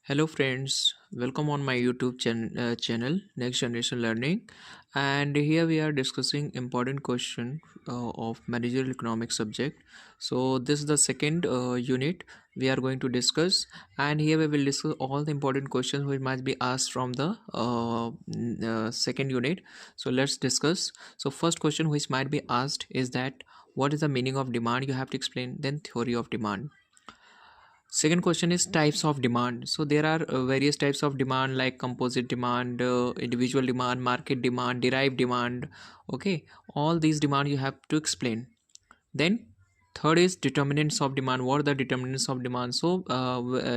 Hello friends, welcome on my YouTube channel Next Generation Learning, and here we are discussing important question of managerial economics subject. So this is the second unit we are going to discuss, and here we will discuss all the important questions which might be asked from the second unit. So let's discuss. So first question which might be asked is that what is the meaning of demand? You have to explain. Then theory of demand. Second question is types of demand. So there are various types of demand like composite demand, individual demand, market demand, derived demand. Okay, all these demand you have to explain. Then third is determinants of demand. What are the determinants of demand? So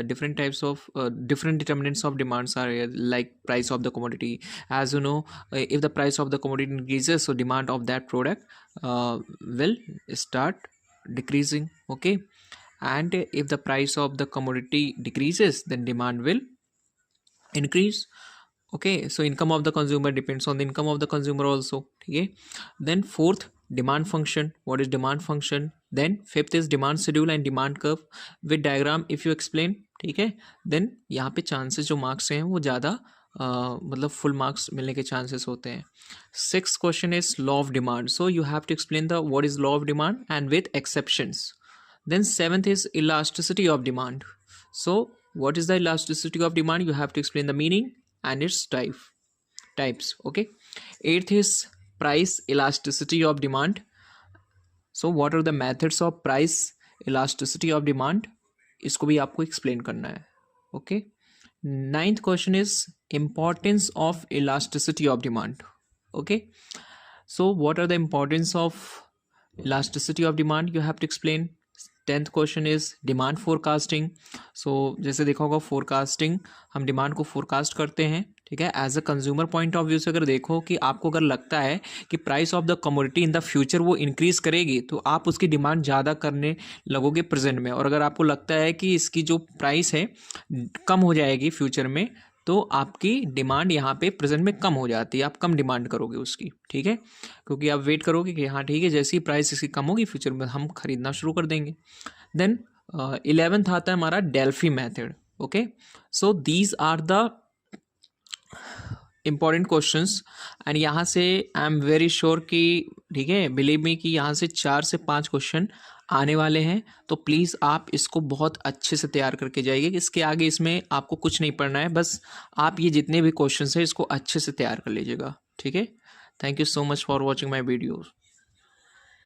different types of different determinants of demands are like price of the commodity. As you know, if the price of the commodity increases, so demand of that product will start decreasing. Okay, and if the price of the commodity decreases, then demand will increase. Okay, so income of the consumer depends on the income of the consumer also. Okay, then fourth, demand function. What is demand function? Then fifth is demand schedule and demand curve with diagram if you explain. ठीक है, then यहाँ पे chances जो marks हैं वो ज़्यादा मतलब full marks मिलने के चांसेस होते हैं. Six question is law of demand. So you have to explain the what is law of demand and with exceptions. Then seventh is elasticity of demand. So what is the elasticity of demand? You have to explain the meaning and its types. Okay. Eighth is price elasticity of demand. So what are the methods of price elasticity of demand? इसको भी आपको explain करना है. Okay. Ninth question is importance of elasticity of demand. Okay. So what are the importance of elasticity of demand? You have to explain. Tenth question is demand forecasting. So जैसे देखा होगा forecasting, हम demand को forecast करते हैं. ठीक है, as a consumer point of view से अगर देखो कि आपको अगर लगता है कि price of the commodity in the future वो इंक्रीज करेगी, तो आप उसकी डिमांड ज़्यादा करने लगोगे प्रेजेंट में. और अगर आपको लगता है कि इसकी जो प्राइस है कम हो जाएगी फ्यूचर में, तो आपकी डिमांड यहाँ पे प्रेजेंट में कम हो जाती है, आप कम डिमांड करोगे उसकी. ठीक है, क्योंकि आप वेट करोगे कि हाँ ठीक है, जैसी प्राइस इसकी कम होगी फ्यूचर में हम खरीदना शुरू कर देंगे. देन 11th आता है हमारा Delphi method. Okay, so these are the important questions and यहाँ से आई एम वेरी श्योर कि ठीक है, बिलीव मी कि यहाँ से 4 से 5 क्वेश्चन आने वाले हैं. तो प्लीज़ आप इसको बहुत अच्छे से तैयार करके जाइए. इसके आगे इसमें आपको कुछ नहीं पढ़ना है, बस आप ये जितने भी क्वेश्चंस हैं इसको अच्छे से तैयार कर लीजिएगा. ठीक है, thank you so much for watching my videos.